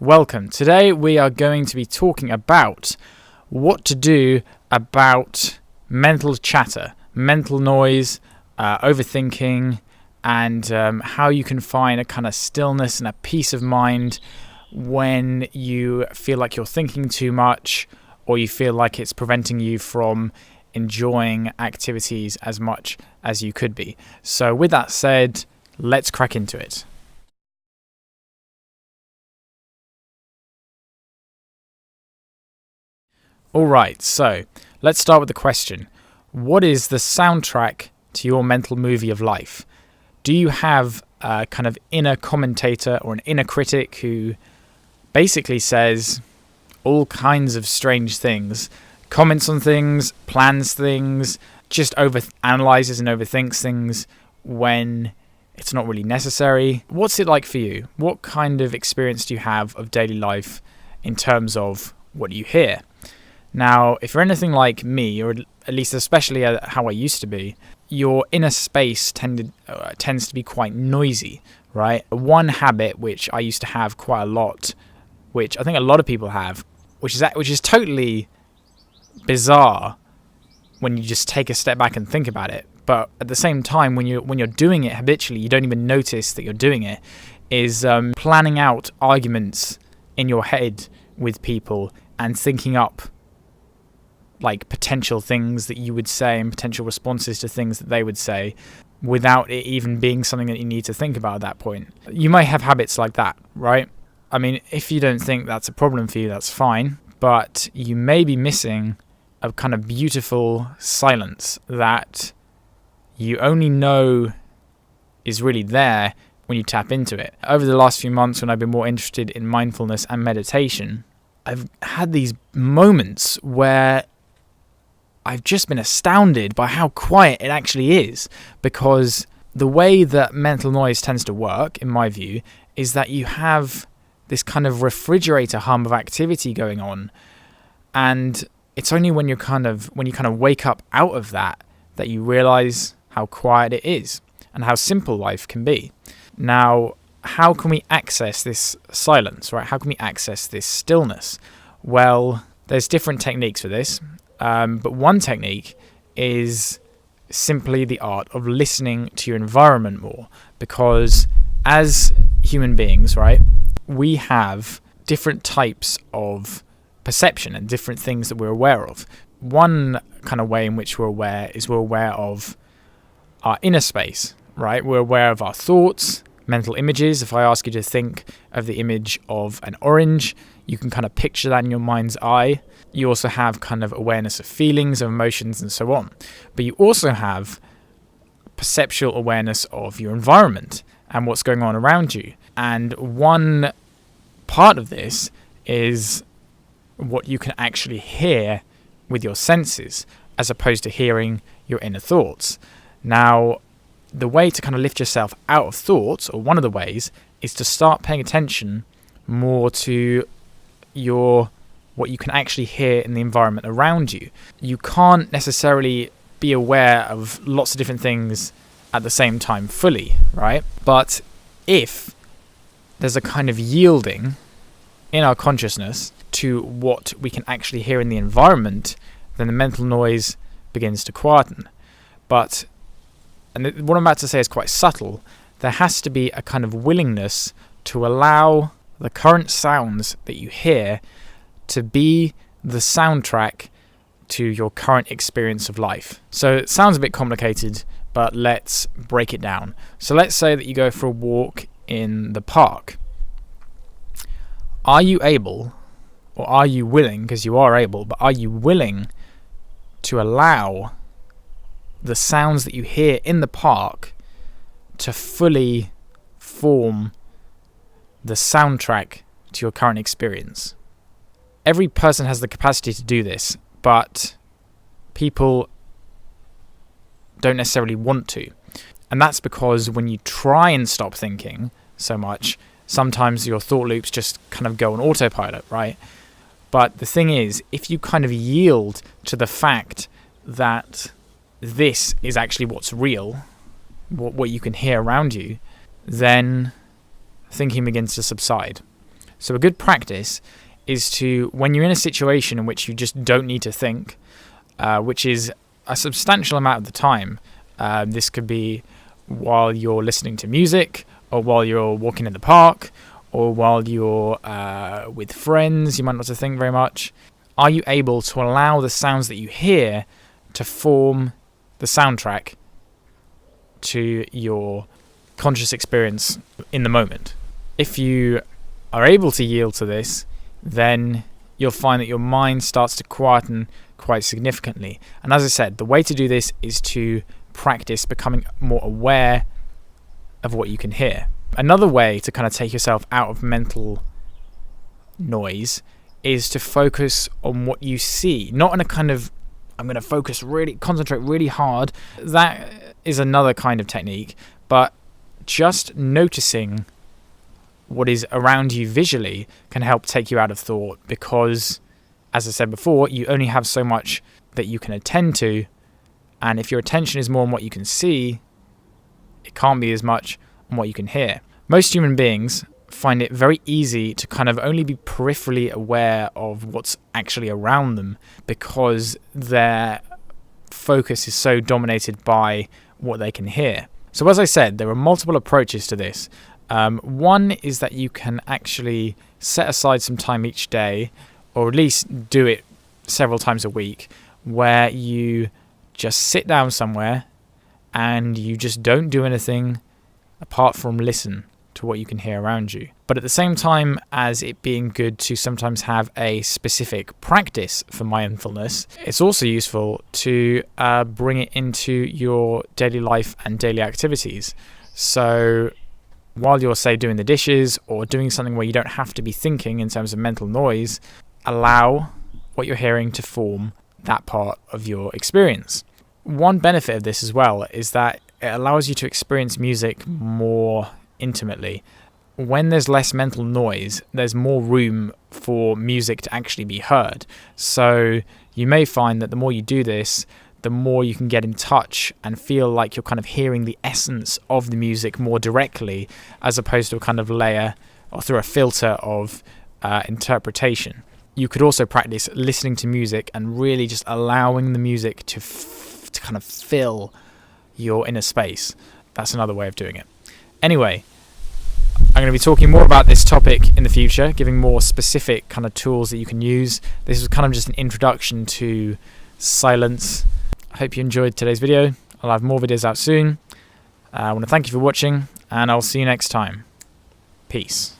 Welcome. Today we are going to be talking about what to do about mental chatter, mental noise, overthinking, and how you can find a kind of stillness and a peace of mind when you feel like you're thinking too much or you feel like it's preventing you from enjoying activities as much as you could be. So with that said, let's crack into it. Alright, so let's start with the question. What is the soundtrack to your mental movie of life? Do you have a kind of inner commentator or an inner critic who basically says all kinds of strange things, comments on things, plans things, just overanalyzes and overthinks things when it's not really necessary? What's it like for you? What kind of experience do you have of daily life in terms of what you hear? Now, if you're anything like me, or at least especially how I used to be, your inner space tends to be quite noisy, right? One habit which I used to have quite a lot, which I think a lot of people have, which is totally bizarre when you just take a step back and think about it. But at the same time, when you're doing it habitually, you don't even notice that you're doing it, is planning out arguments in your head with people and thinking up like potential things that you would say and potential responses to things that they would say without it even being something that you need to think about at that point. You might have habits like that, right? I mean, if you don't think that's a problem for you, that's fine, but you may be missing a kind of beautiful silence that you only know is really there when you tap into it. Over the last few months, when I've been more interested in mindfulness and meditation, I've had these moments where I've just been astounded by how quiet it actually is, because the way that mental noise tends to work, in my view, is that you have this kind of refrigerator hum of activity going on, and it's only when you kind of wake up out of that you realize how quiet it is and how simple life can be. Now, how can we access this silence, right? How can we access this stillness? Well, there's different techniques for this. But one technique is simply the art of listening to your environment more, because as human beings, right, we have different types of perception and different things that we're aware of. One kind of way in which we're aware of our inner space, right? We're aware of our thoughts, mental images. If I ask you to think of the image of an orange, you can kind of picture that in your mind's eye. You also have kind of awareness of feelings, of emotions, and so on. But you also have perceptual awareness of your environment and what's going on around you. And one part of this is what you can actually hear with your senses, as opposed to hearing your inner thoughts. Now, the way to kind of lift yourself out of thoughts, or one of the ways, is to start paying attention more to what you can actually hear in the environment around you. You can't necessarily be aware of lots of different things at the same time fully, right? But if there's a kind of yielding in our consciousness to what we can actually hear in the environment, then the mental noise begins to quieten. But, and what I'm about to say is quite subtle, there has to be a kind of willingness to allow the current sounds that you hear to be the soundtrack to your current experience of life. So it sounds a bit complicated, but let's break it down. So let's say that you go for a walk in the park. Are you able, or are you willing, because you are able, but are you willing to allow the sounds that you hear in the park to fully form the soundtrack to your current experience? Every person has the capacity to do this, but people don't necessarily want to. And that's because when you try and stop thinking so much, sometimes your thought loops just kind of go on autopilot, right? But the thing is, if you kind of yield to the fact that this is actually what's real, what you can hear around you, then thinking begins to subside. So a good practice is to, when you're in a situation in which you just don't need to think, which is a substantial amount of the time. This could be while you're listening to music, or while you're walking in the park, or while you're with friends. You might not have to think very much. Are you able to allow the sounds that you hear to form the soundtrack to your conscious experience in the moment? If you are able to yield to this, then you'll find that your mind starts to quieten quite significantly. And as I said, the way to do this is to practice becoming more aware of what you can hear. Another way to kind of take yourself out of mental noise is to focus on what you see, not in a kind of, I'm going to concentrate really hard. That is another kind of technique, but just noticing what is around you visually can help take you out of thought, because, as I said before, you only have so much that you can attend to, and if your attention is more on what you can see, it can't be as much on what you can hear. Most human beings find it very easy to kind of only be peripherally aware of what's actually around them, because their focus is so dominated by what they can hear. So as I said, there are multiple approaches to this. One is that you can actually set aside some time each day, or at least do it several times a week, where you just sit down somewhere and you just don't do anything apart from listen to what you can hear around you. But at the same time as it being good to sometimes have a specific practice for mindfulness, it's also useful to bring it into your daily life and daily activities. So while you're, say, doing the dishes or doing something where you don't have to be thinking in terms of mental noise, allow what you're hearing to form that part of your experience. One benefit of this as well is that it allows you to experience music more intimately. When there's less mental noise, there's more room for music to actually be heard. So you may find that the more you do this, the more you can get in touch and feel like you're kind of hearing the essence of the music more directly, as opposed to a kind of layer or through a filter of interpretation. You could also practice listening to music and really just allowing the music to kind of fill your inner space. That's another way of doing it. Anyway, I'm going to be talking more about this topic in the future, giving more specific kind of tools that you can use. This was kind of just an introduction to silence. I hope you enjoyed today's video. I'll have more videos out soon. I want to thank you for watching, and I'll see you next time. Peace.